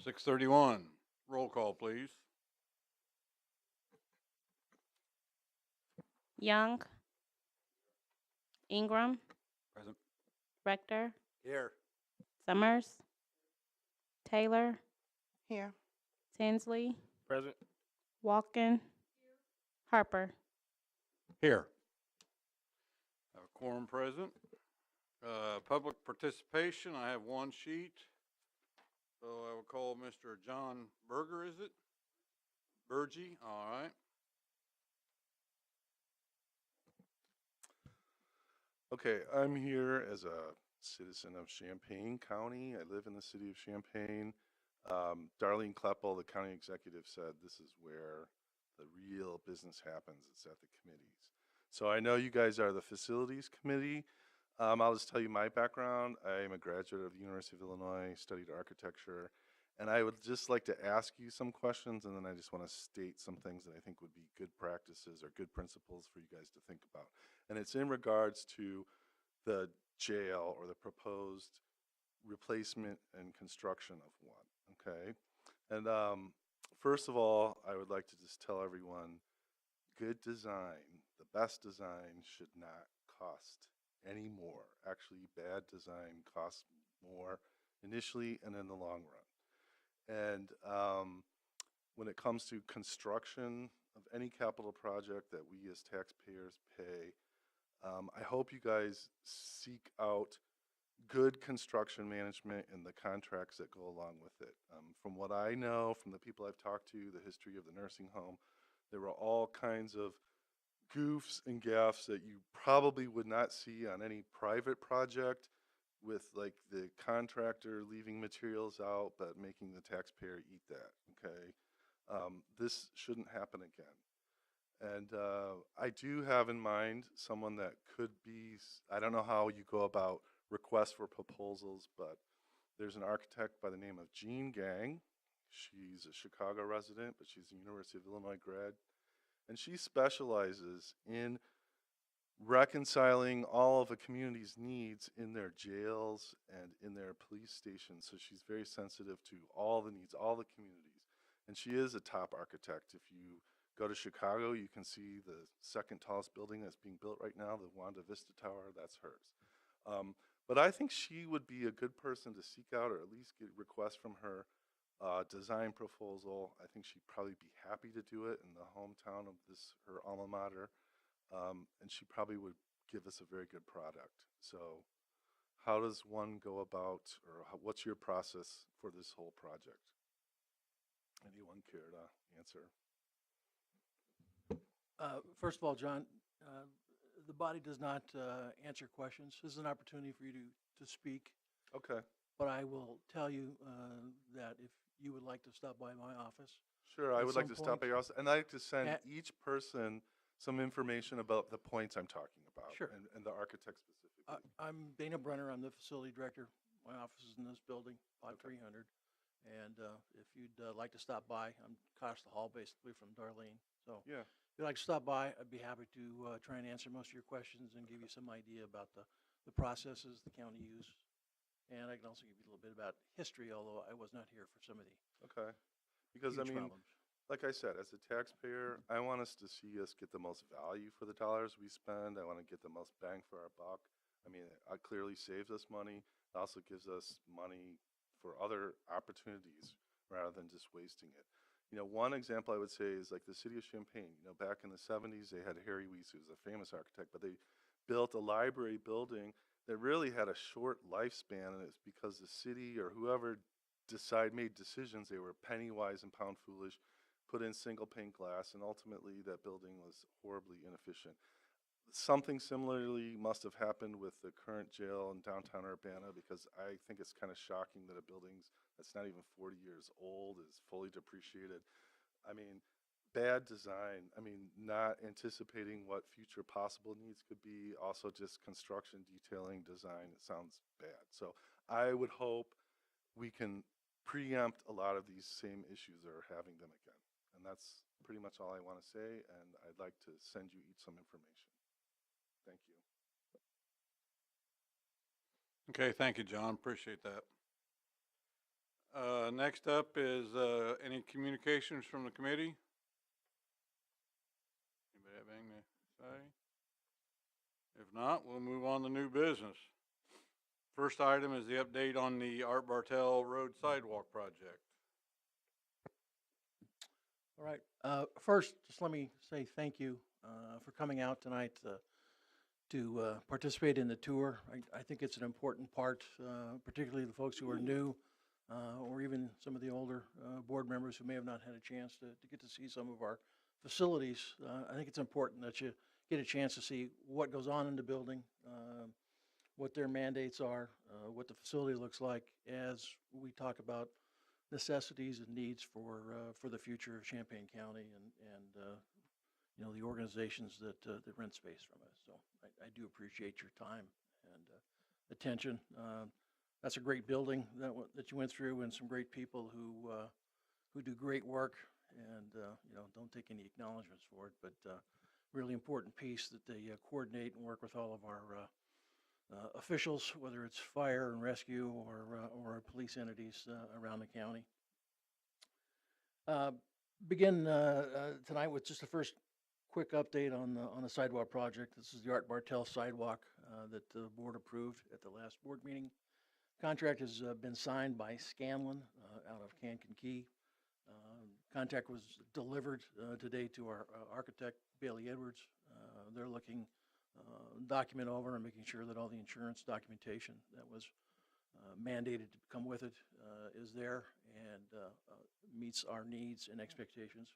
6:31. Roll call, please. Young, Ingram, Present. Rector, Here. Summers, Taylor, Here. Tinsley, Present. Walken, Harper. Here. Have a quorum present. Public participation, I have one sheet. So I will call Mr. John Berger, is it? Burgee, all right. Okay, I'm here as a citizen of Champaign County. I live in the city of Champaign. Darlene Kleppel, the county executive, said this is where the real business happens. It's at the committees. So I know you guys are the facilities committee. I'll just tell you my background. I am a graduate of the University of Illinois, studied architecture, and I would just like to ask you some questions, and then I just want to state some things that I think would be good practices or good principles for you guys to think about. And it's in regards to the jail or the proposed replacement and construction of one, okay? And first of all, I would like to just tell everyone, good design, the best design should not cost any more. Actually, bad design costs more initially and in the long run. And when it comes to construction of any capital project that we as taxpayers pay, I hope you guys seek out good construction management and the contracts that go along with it. From what I know, from the people I've talked to, the history of the nursing home, there were all kinds of goofs and gaffes that you probably would not see on any private project, with like the contractor leaving materials out but making the taxpayer eat that, okay? This shouldn't happen again. And I do have in mind someone that could be, I don't know how you go about requests for proposals, but there's an architect by the name of Jean Gang. She's a Chicago resident, but she's a University of Illinois grad. And she specializes in reconciling all of a community's needs in their jails and in their police stations. So she's very sensitive to all the needs, all the communities. And she is a top architect. If you go to Chicago, you can see the second tallest building that's being built right now, the Wanda Vista Tower, that's hers. But I think she would be a good person to seek out, or at least get requests from her design proposal. I think she'd probably be happy to do it in the hometown of this, her alma mater. And she probably would give us a very good product. So how does one go about, or what's your process for this whole project? Anyone care to answer? First of all, John, the body does not answer questions. This is an opportunity for you to speak, Okay, but I will tell you that if you would like to stop by my office, sure. I At would like some to stop by point- your house, and I'd like to send At- each person some information about the points I'm talking about. Sure. And the architect specifically. I'm Dana Brenner. I'm the facility director. My office is in this building, 5300. And if you'd like to stop by, I'm across the hall basically from Darlene. So Yeah, if you'd like to stop by, I'd be happy to try and answer most of your questions and give you some idea about the processes the county use. And I can also give you a little bit about history, although I was not here for some of the okay. Because I huge mean, problems. like I said, as a taxpayer, I want us to see us get the most value for the dollars we spend. I want to get the most bang for our buck. I mean, it clearly saves us money. It also gives us money for other opportunities rather than just wasting it. You know, one example I would say is like the city of Champaign. You know, back in the 70s, they had Harry Weiss, who was a famous architect, but they built a library building that really had a short lifespan, and it's because the city or whoever made decisions, they were penny wise and pound foolish, put in single pane glass, and ultimately that building was horribly inefficient. Something similarly must have happened with the current jail in downtown Urbana, because I think it's kind of shocking that a building that's not even 40 years old is fully depreciated. I mean, bad design. I mean, not anticipating what future possible needs could be. Also, just construction, detailing, design. It sounds bad. So I would hope we can preempt a lot of these same issues or having them again. And that's pretty much all I want to say, and I'd like to send you each some information. Thank you. Okay, thank you, John. Appreciate that. Next up is, any communications from the committee? Anybody have anything to say? If not, we'll move on to new business. First item is the update on the Art Bartel Road Sidewalk Project. All right. First, just let me say thank you for coming out tonight to participate in the tour. I think it's an important part, particularly the folks who are new, or even some of the older board members who may have not had a chance to get to see some of our facilities. I think it's important that you get a chance to see what goes on in the building, what their mandates are, what the facility looks like as we talk about necessities and needs for the future of Champaign County and you know, the organizations that rent space from us. So I do appreciate your time and attention. That's a great building that you went through, and some great people who do great work, and you know, don't take any acknowledgments for it, but really important piece that they coordinate and work with all of our officials, whether it's fire and rescue or our police entities around the county. Begin tonight with just the first quick update on the sidewalk project. This is the Art Bartel sidewalk that the board approved at the last board meeting. Contract has been signed by Scanlon out of Kankakee Key. Contract was delivered today to our architect, Bailey Edwards. They're looking document over and making sure that all the insurance documentation that was mandated to come with it is there and meets our needs and expectations.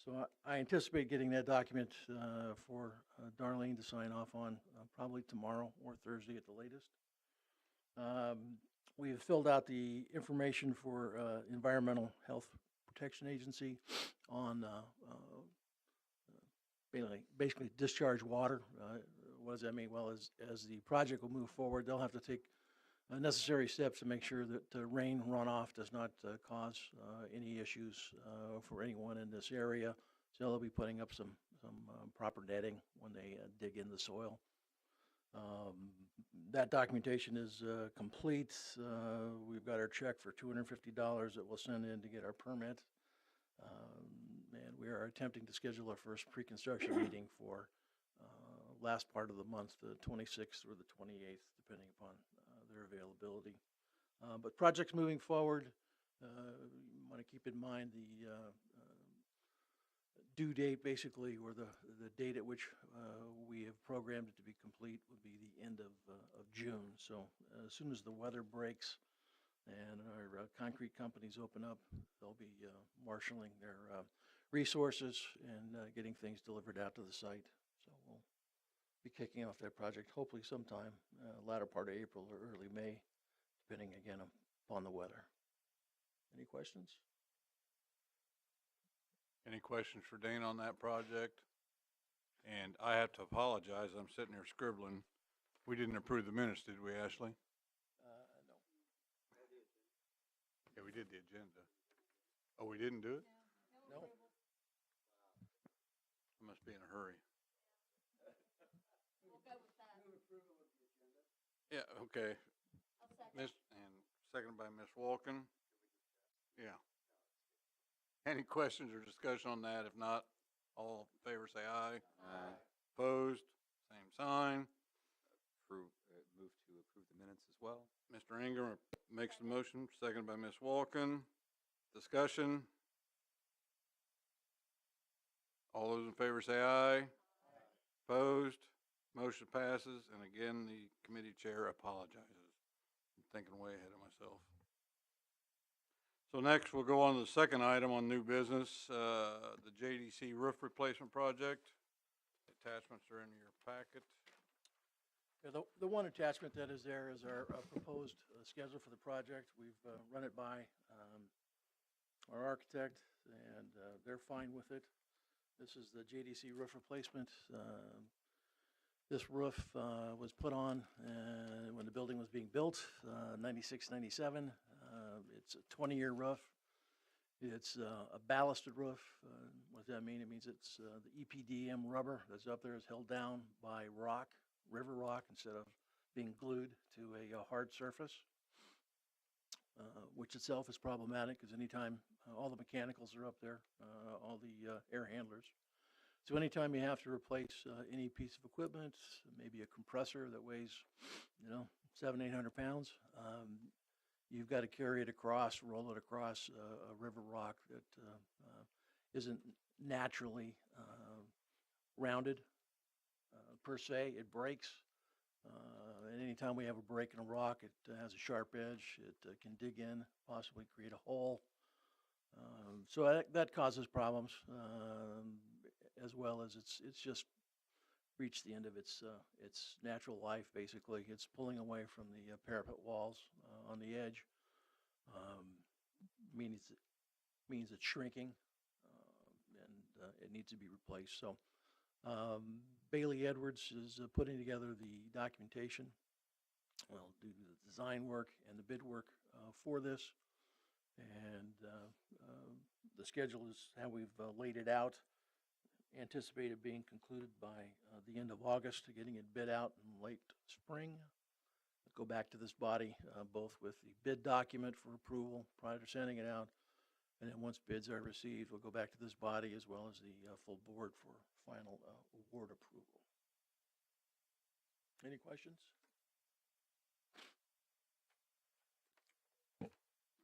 So I anticipate getting that document for Darlene to sign off on probably tomorrow or Thursday at the latest. We have filled out the information for Environmental Health Protection Agency on basically discharge water. What does that mean? Well, as the project will move forward, they'll have to take necessary steps to make sure that rain runoff does not cause any issues for anyone in this area. So they'll be putting up some proper netting when they dig in the soil. That documentation is complete. We've got our check for $250 that we'll send in to get our permit. And we are attempting to schedule our first pre-construction meeting for last part of the month, the 26th or the 28th, depending upon their availability. But projects moving forward, you want to keep in mind the due date, basically, or the date at which we have programmed it to be complete would be the end of June. So as soon as the weather breaks and our concrete companies open up, they'll be marshaling their resources and getting things delivered out to the site. So we'll be kicking off that project hopefully sometime latter part of April or early May, depending again upon the weather. Any questions? Any questions for Dana on that project? And I have to apologize, I'm sitting here scribbling. We didn't approve the minutes, did we, Ashley? No. Yeah, we did the agenda. Oh, we didn't do it? No. I must be in a hurry. Yeah, okay. Miss, and seconded by Ms. Walken. Yeah. Any questions or discussion on that? If not, all in favor say aye. Aye. Opposed? Same sign. Move to approve the minutes as well. Mr. Ingram makes the motion, seconded by Ms. Walken. Discussion. All those in favor say aye. Opposed? Motion passes, and again, the committee chair apologizes. I'm thinking way ahead of myself. So next, we'll go on to the second item on new business, the JDC roof replacement project. Attachments are in your packet. Yeah, the one attachment that is there is our proposed schedule for the project. We've run it by our architect, and they're fine with it. This is the JDC roof replacement. This roof was put on when the building was being built, 96, 97. It's a 20-year roof. It's a ballasted roof. What does that mean? It means it's the EPDM rubber that's up there is held down by rock, river rock, instead of being glued to a hard surface. which itself is problematic because anytime all the mechanicals are up there, all the air handlers. So anytime you have to replace any piece of equipment, maybe a compressor that weighs, 700-800 pounds, you've got to carry it across, roll it across a river rock that isn't naturally rounded per se. It breaks. And anytime we have a break in a rock, it has a sharp edge. It can dig in, possibly create a hole. So that causes problems, as well as it's just reached the end of its natural life. Basically, it's pulling away from the parapet walls on the edge. Means it's shrinking, and it needs to be replaced. So Bailey Edwards is putting together the documentation. Well, do the design work and the bid work for this, and the schedule is how we've laid it out. Anticipated being concluded by the end of August, getting it bid out in late spring. Go back to this body both with the bid document for approval prior to sending it out, and then once bids are received, we'll go back to this body as well as the full board for final award approval. Any questions?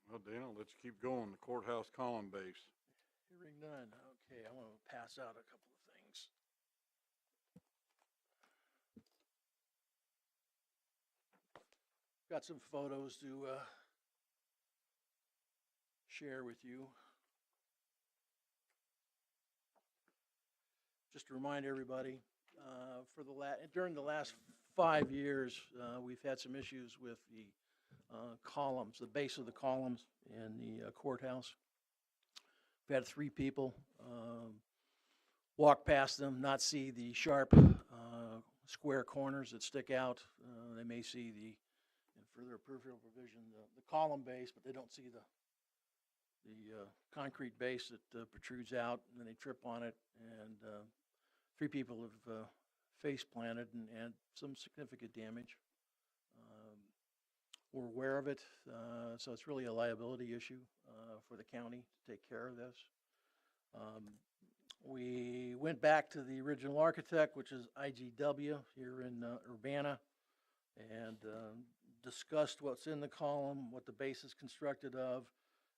Well, Dana, let's keep going. The courthouse column base. Hearing none. Okay, I want to pass out a couple of things. Got some photos to share with you. Just to remind everybody, during the last 5 years, we've had some issues with the columns, the base of the columns in the courthouse. We've had 3 people walk past them, not see the sharp square corners that stick out. They may see for their peripheral vision, the column base, but they don't see the concrete base that protrudes out, and then they trip on it. And 3 people have face planted and had some significant damage. We're aware of it, so it's really a liability issue for the county to take care of this. We went back to the original architect, which is IGW here in Urbana, and discussed what's in the column, what the base is constructed of,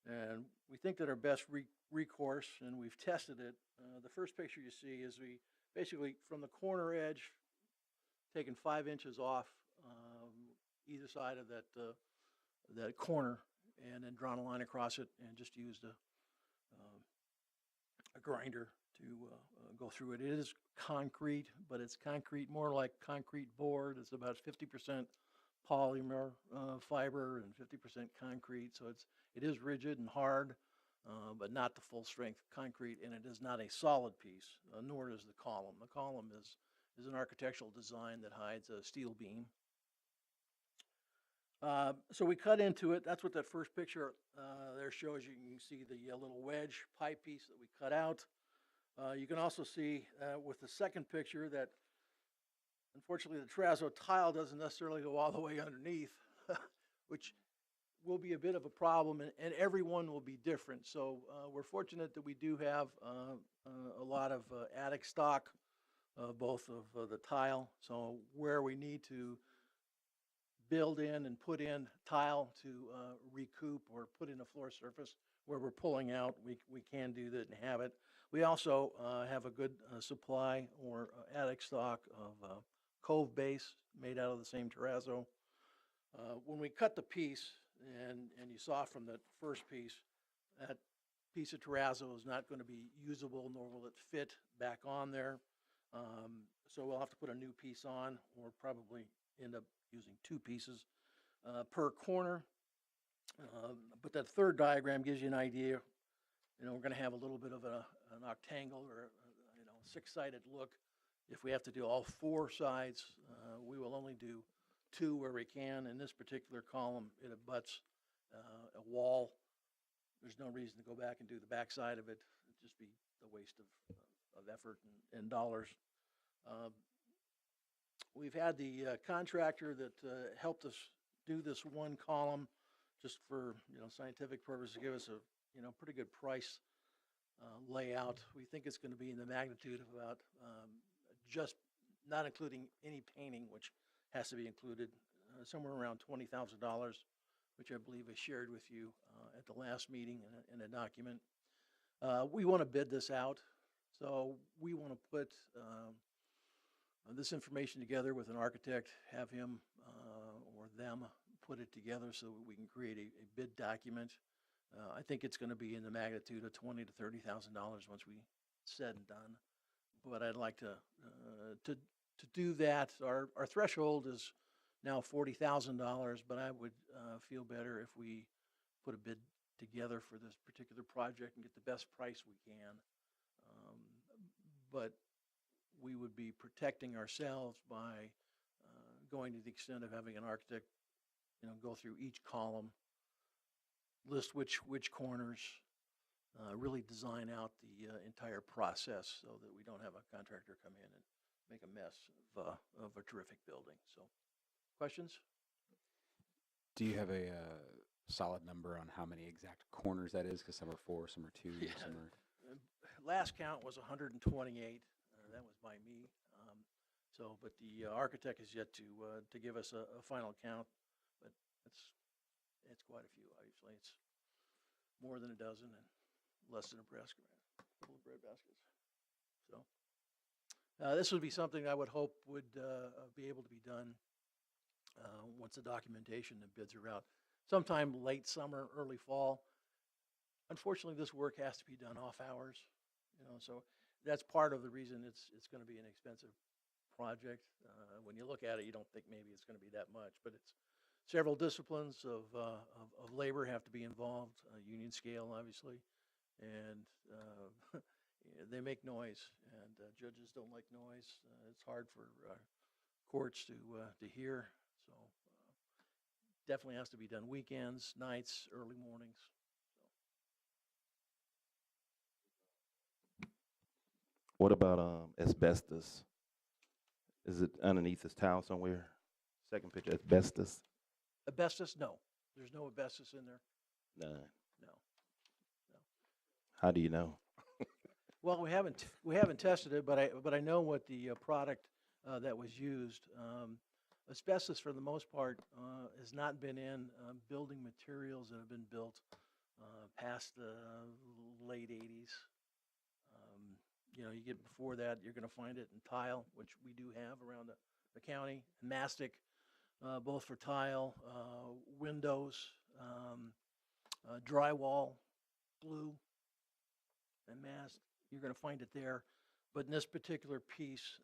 and we think that our best recourse, and we've tested it. The first picture you see is we basically, from the corner edge, taken 5 inches off either side of that corner, and then drawn a line across it, and just used a grinder to go through it. It is concrete, but it's concrete more like concrete board. It's about 50% polymer fiber and 50% concrete, so it is rigid and hard, but not the full strength concrete, and it is not a solid piece, nor is the column. The column is an architectural design that hides a steel beam. So we cut into it. That's what that first picture there shows you. You can see the little wedge pipe piece that we cut out. You can also see with the second picture that unfortunately the terrazzo tile doesn't necessarily go all the way underneath, which will be a bit of a problem, and every one will be different. So we're fortunate that we do have a lot of attic stock, both of the tile. So where we need to build in and put in tile to recoup or put in a floor surface where we're pulling out, we can do that and have it. We also have a good supply or attic stock of cove base made out of the same terrazzo. When we cut the piece, and you saw from the first piece, that piece of terrazzo is not going to be usable, nor will it fit back on there. So we'll have to put a new piece on, or probably end up using 2 pieces per corner. But that third diagram gives you an idea. We're going to have a little bit of an octangle or a 6-sided look. If we have to do all 4 sides, we will only do 2 where we can. In this particular column, it abuts a wall. There's no reason to go back and do the back side of it. It'd just be a waste of effort and dollars. We've had the contractor that helped us do this one column just for, scientific purposes, give us a, pretty good price layout. We think it's going to be in the magnitude of about, just not including any painting, which has to be included, somewhere around $20,000, which I believe I shared with you at the last meeting in a document. We want to bid this out, so we want to put this information together with an architect, have him or them put it together so we can create a bid document. I think it's going to be in the magnitude of $20,000 to $30,000 once we said and done. But I'd like to do that. Our threshold is now $40,000, but I would feel better if we put a bid together for this particular project and get the best price we can. But we would be protecting ourselves by going to the extent of having an architect, go through each column, list which corners, really design out the entire process so that we don't have a contractor come in and make a mess of a terrific building. So, questions? Do you have a solid number on how many exact corners that is? Because some are 4, some are 2, Yeah. some are... Last count was 128. That was by me. But the architect has yet to give us a final count. But it's quite a few. Obviously, it's more than a dozen and less than a couple of bread baskets. So this would be something I would hope would be able to be done once the documentation and bids are out, sometime late summer, early fall. Unfortunately, this work has to be done off hours, so that's part of the reason it's going to be an expensive project. When you look at it, you don't think maybe it's going to be that much, but it's several disciplines of labor have to be involved, union scale, obviously, and they make noise, and judges don't like noise. It's hard for courts to hear, so definitely has to be done weekends, nights, early mornings. What about asbestos? Is it underneath this tile somewhere? Second picture, asbestos? Asbestos? No, there's no asbestos in there. None. No. How do you know? Well, we haven't tested it, but I know what the product that was used. Asbestos, for the most part, has not been in building materials that have been built past the late 80s. You get before that, you're going to find it in tile, which we do have around the county, mastic, both for tile, windows, drywall, glue, and mast. You're going to find it there, but in this particular piece,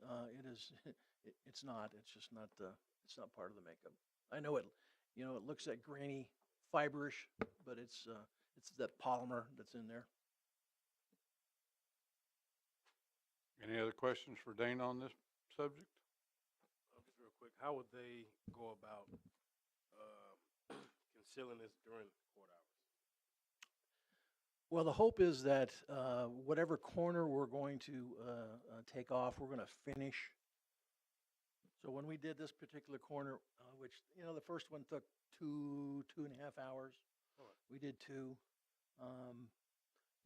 it's not. It's just not. It's not part of the makeup. I know it. It looks like grainy, fiberish, but it's that polymer that's in there. Any other questions for Dana on this subject? Just real quick, how would they go about concealing this during court hours? Well, the hope is that whatever corner we're going to take off, we're going to finish. So when we did this particular corner, which, the first one took 2.5 hours. We did 2.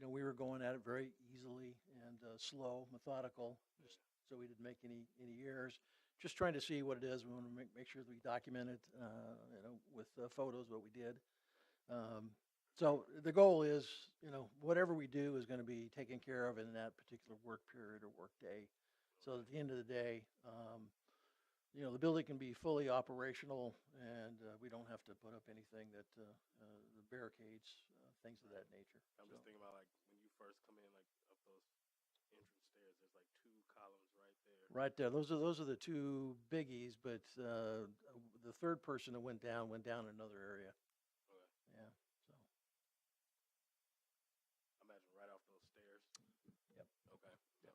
We were going at it very easily and slow, methodical, just so we didn't make any errors. Just trying to see what it is. We want to make sure that we document it, with photos, what we did. So the goal is, whatever we do is going to be taken care of in that particular work period or work day. So at the end of the day, the building can be fully operational, and we don't have to put up anything that the barricades, things of that nature. I'm just thinking about, like, when you first come in, like, up those entrance stairs, there's like 2 columns right there. Right there. Those are the 2 biggies, but the third person that went down another area. Okay. Yeah. So. I imagine right off those stairs. Yep. Okay. Yep.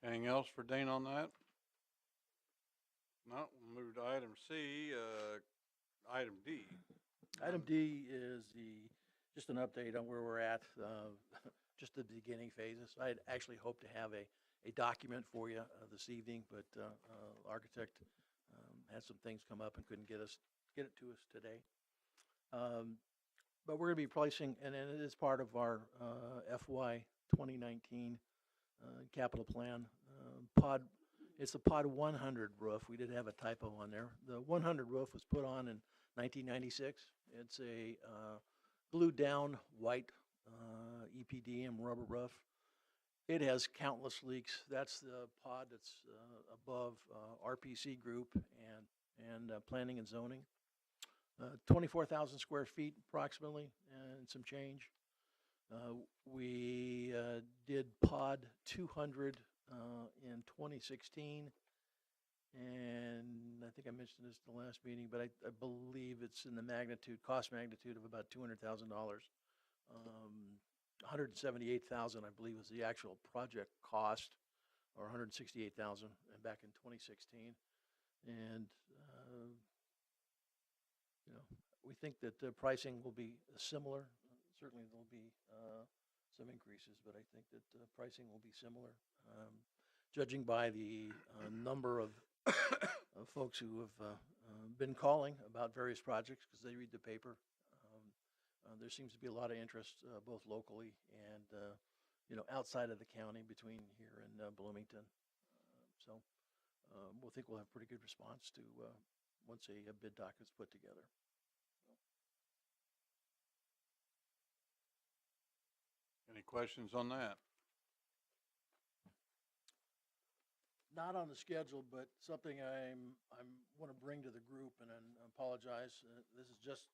Anything else for Dana on that? No, we'll move to item C, item D. Item D is just an update on where we're at, just the beginning phases. I'd actually hoped to have a document for you this evening, but architect had some things come up and couldn't get get it to us today. But we're going to be placing, and it is part of our FY 2019 capital plan. It's the pod 100 roof. We did have a typo on there. The 100 roof was put on in 1996. It's a glued down white EPDM rubber roof. It has countless leaks. That's the pod that's above RPC group and planning and zoning. 24,000 square feet approximately, and some change. We did pod 200 in 2016, and I think I mentioned this in the last meeting, but I believe it's in the cost magnitude of about $200,000. 178,000, I believe, was the actual project cost, or 168,000 back in 2016, and we think that the pricing will be similar. Certainly there'll be some increases, but I think that pricing will be similar. Judging by the number of folks who have been calling about various projects because they read the paper, there seems to be a lot of interest both locally and outside of the county between here and Bloomington. So we'll think we'll have pretty good response to once a bid doc is put together. Any questions on that? Not on the schedule, but something I want to bring to the group, and I apologize. This has just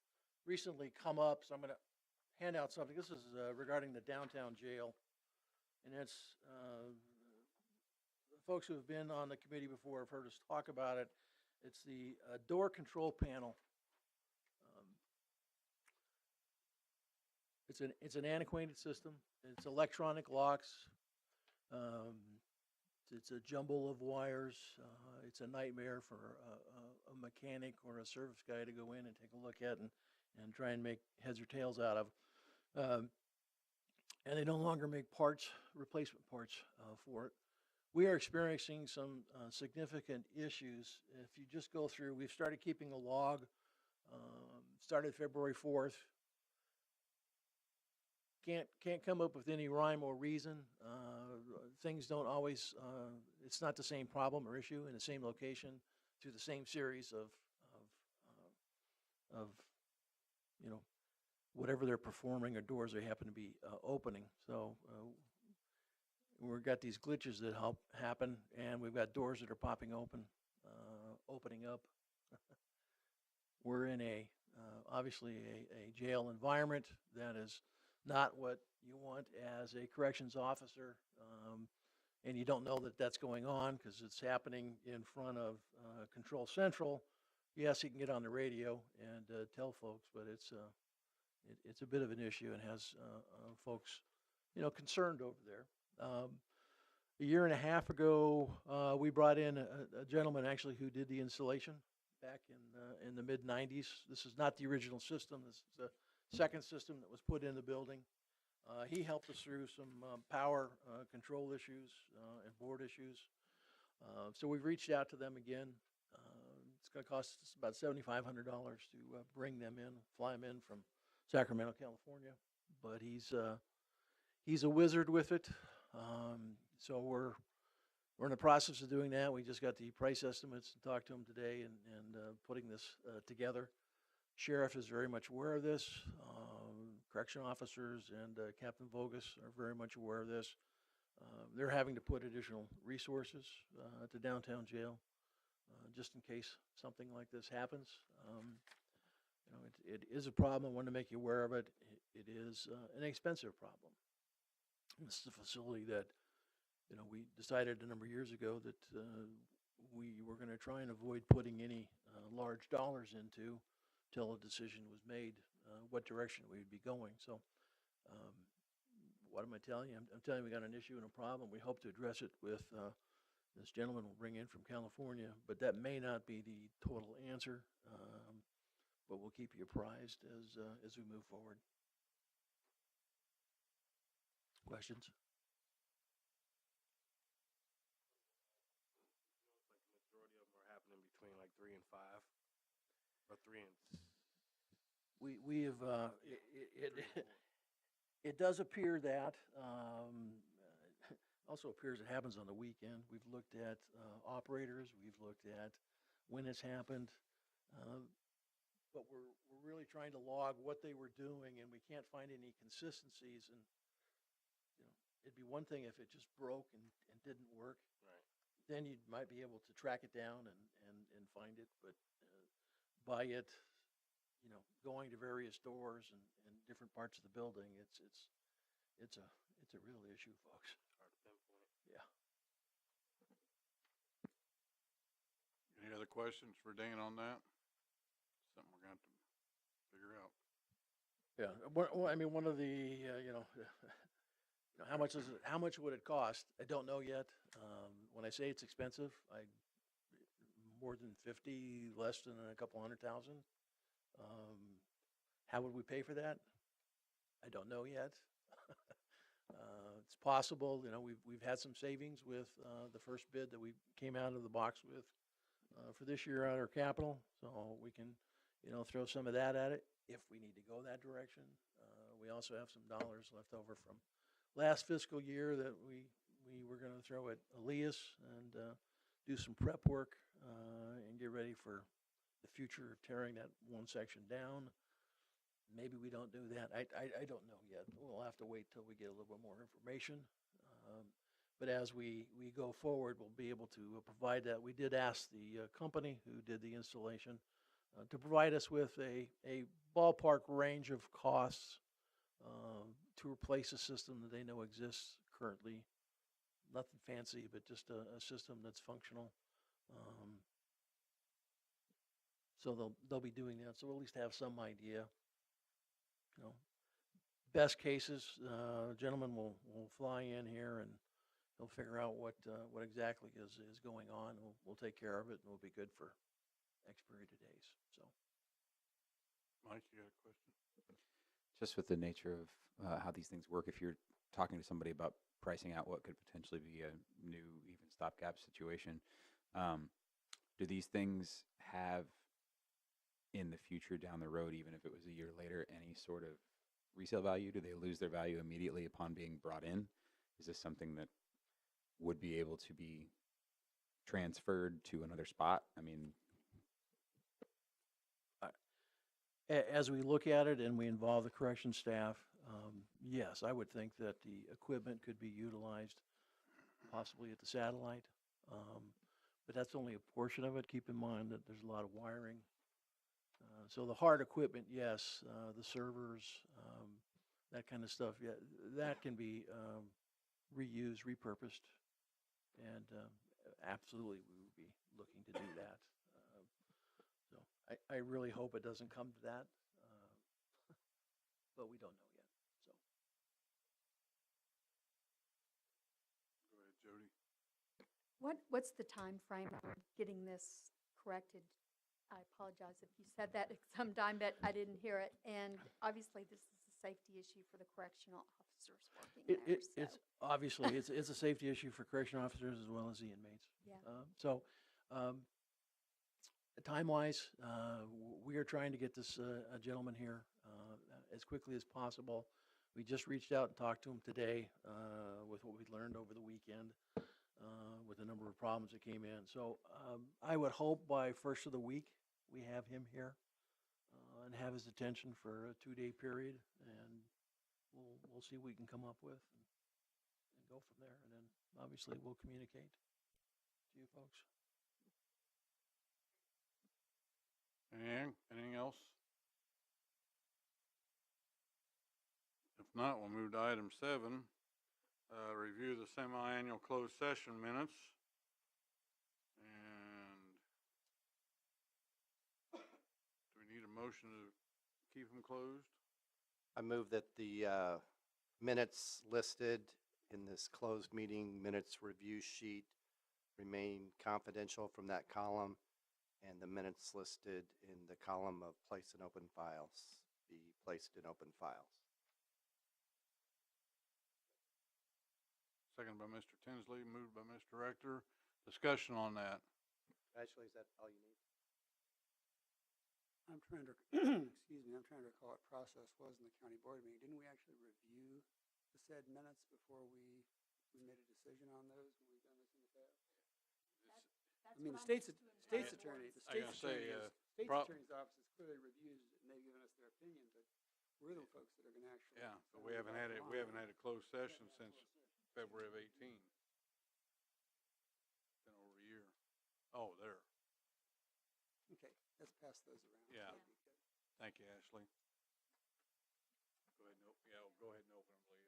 recently come up, so I'm going to hand out something. This is regarding the downtown jail, and it's folks who have been on the committee before have heard us talk about it. It's the door control panel. It's an antiquated system. It's electronic locks. It's a jumble of wires. It's a nightmare for a mechanic or a service guy to go in and take a look at and try and make heads or tails out of. And they no longer make replacement parts for it. We are experiencing some significant issues. If you just go through, we've started keeping a log, started February 4th. Can't come up with any rhyme or reason. Things don't always, it's not the same problem or issue in the same location through the same series of whatever they're performing or doors they happen to be opening. So we've got these glitches that happen, and we've got doors that are popping open, opening up. We're in obviously a jail environment that is not what you want as a corrections officer, and you don't know that that's going on because it's happening in front of Control Central. Yes, you can get on the radio and tell folks, but it's a bit of an issue and has folks, concerned over there. A year and a half ago, we brought in a gentleman actually who did the installation back in the mid-90s. This is not the original system. This is the second system that was put in the building. He helped us through some power control issues and board issues. So we've reached out to them again. It's going to cost us about $7,500 to bring them in, fly them in from Sacramento, California. But he's a wizard with it. So we're in the process of doing that. We just got the price estimates and talked to him today and putting this together. Sheriff is very much aware of this. Correction officers and Captain Vogus are very much aware of this. They're having to put additional resources at the downtown jail just in case something like this happens. It is a problem. I want to make you aware of it. It is an expensive problem. This is a facility that, we decided a number of years ago that we were going to try and avoid putting any large dollars into till a decision was made what direction we would be going. So what am I telling you? I'm telling you we got an issue and a problem. We hope to address it with this gentleman we'll bring in from California, but that may not be the total answer, but we'll keep you apprised as we move forward. Questions? Like the majority of them are happening between like 3 and 5. or 3 and We have, it does appear that, also appears it happens on the weekend. We've looked at operators, we've looked at when it's happened. But we're really trying to log what they were doing, and we can't find any consistencies. And, it'd be one thing if it just broke and didn't work. Right. Then you might be able to track it down and find it. But by it, going to various doors and different parts of the building, it's a real issue, folks. Hard to pinpoint. Yeah. Any other questions for Dan on that? Something we're gonna have to figure out. Yeah, well, I mean, one of the, how much is it, how much would it cost? I don't know yet. When I say it's expensive, more than 50, less than a couple $100,000. How would we pay for that? I don't know yet. It's possible, we've had some savings with the first bid that we came out of the box with for this year on our capital, so we can, throw some of that at it if we need to go that direction. We also have some dollars left over from last fiscal year that we were going to throw at Elias and do some prep work and get ready for the future of tearing that one section down. Maybe we don't do that. I don't know yet. We'll have to wait till we get a little bit more information. But as we go forward, we'll be able to provide that. We did ask the company who did the installation to provide us with a ballpark range of costs to replace a system that they know exists currently. Nothing fancy, but just a system that's functional. So they'll be doing that. So we'll at least have some idea. Best cases, gentleman will fly in here and he'll figure out what exactly is going on. We'll take care of it, and we'll be good for X period of days. So, Mike, you got a question? Just with the nature of how these things work, if you're talking to somebody about pricing out what could potentially be a new even stopgap situation, do these things have in the future down the road, even if it was a year later, any sort of resale value? Do they lose their value immediately upon being brought in? Is this something that would be able to be transferred to another spot? I mean, as we look at it and we involve the correction staff, yes, I would think that the equipment could be utilized possibly at the satellite. But that's only a portion of it. Keep in mind that there's a lot of wiring. So the hard equipment, yes, the servers, that kind of stuff, yeah, that can be reused, repurposed, and absolutely we would be looking to do that. So I really hope it doesn't come to that, but we don't know yet. So Go ahead, Jody. What's the time frame on getting this corrected? I apologize if you said that sometime, but I didn't hear it. And obviously, this is a safety issue for the correctional officers working there. it's obviously it's a safety issue for correction officers as well as the inmates. Yeah. Time-wise, we are trying to get this a gentleman here as quickly as possible. We just reached out and talked to him today with what we learned over the weekend with a number of problems that came in. So I would hope by first of the week we have him here and have his attention for a 2-day period, and we'll see what we can come up with and go from there. And then obviously we'll communicate to you folks. Anything else? If not, we'll move to item 7. Review the semi-annual closed session minutes. And do we need a motion to keep them closed? I move that the minutes listed in this closed meeting minutes review sheet remain confidential from that column, and the minutes listed in the column of place in open files be placed in open files. Second by Mr. Tinsley, moved by Mr. Rector. Discussion on that. Ashley, is that all you need? I'm trying to, excuse me, I'm trying to recall what process was in the county board meeting. Didn't we actually review the said minutes before we made a decision on those when we've done this in the past? I mean, the state's attorney, the I state's gotta say, state's prob- attorney's office has clearly reviewed it and they've given us their opinion, but we're the folks that are gonna actually. Yeah, but we haven't had it, we haven't had a closed session since February of 18. Been over a year. Oh, there. Okay, let's pass those around. Yeah. That'd be good. Thank you, Ashley. Go ahead and, go ahead and open them, Leah.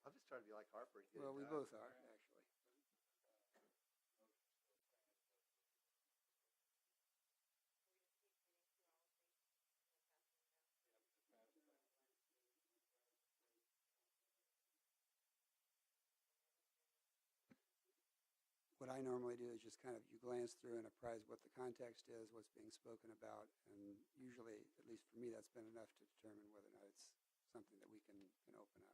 I'll just try to be like Harper. and get it Well, we done. both are, actually. What I normally do is just kind of, you glance through and apprise what the context is, what's being spoken about, and usually, at least for me, that's been enough to determine whether or not it's something that we can open up.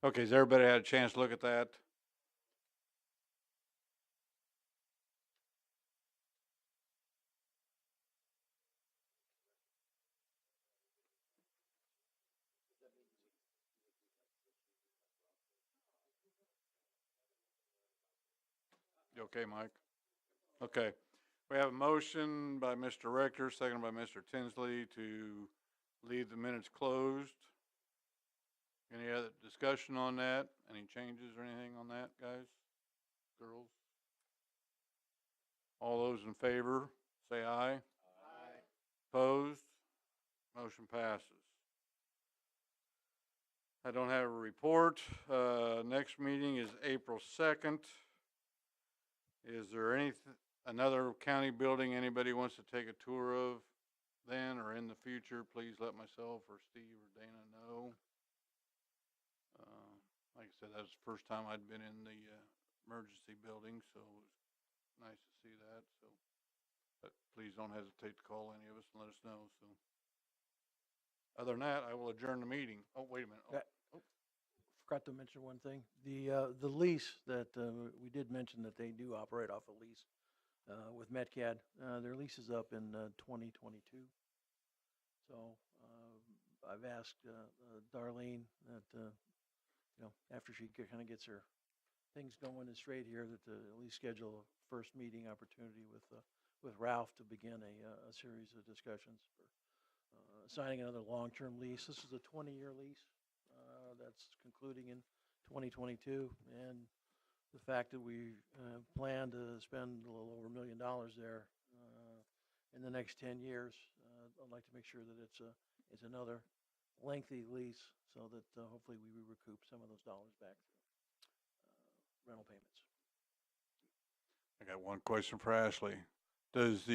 Okay, has everybody had a chance to look at that? You okay, Mike? Okay. We have a motion by Mr. Rector, seconded by Mr. Tinsley to leave the minutes closed. Any other discussion on that? Any changes or anything on that, guys? Girls? All those in favor, say aye. Aye. Opposed? Motion passes. I don't have a report. Next meeting is April 2nd. Is there another county building anybody wants to take a tour of then or in the future? Please let myself or Steve or Dana know. Like I said, that was the first time I'd been in the emergency building, so it was nice to see that. So, but please don't hesitate to call any of us and let us know. So, other than that, I will adjourn the meeting. Oh, wait a minute. Forgot to mention one thing. The lease that we did mention that they do operate off a lease with Metcad. Their lease is up in 2022. So I've asked Darlene that after she kind of gets her things going and straight here, that at least schedule a first meeting opportunity with Ralph to begin a series of discussions for signing another long-term lease. This is a 20-year lease that's concluding in 2022, and the fact that we plan to spend a little over $1 million there in the next 10 years, I'd like to make sure that it's another lengthy lease so that hopefully we recoup some of those dollars back through rental payments. I got one question for Ashley. Does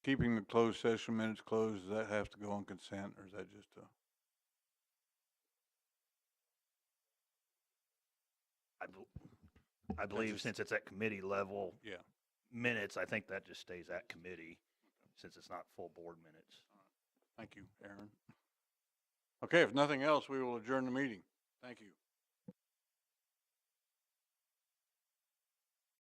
keeping the closed session minutes closed, does that have to go on consent, or is that just a? I believe since it's at committee level Yeah. minutes, I think that just stays at committee since it's not full board minutes. Thank you, Aaron. Okay, if nothing else, we will adjourn the meeting. Thank you.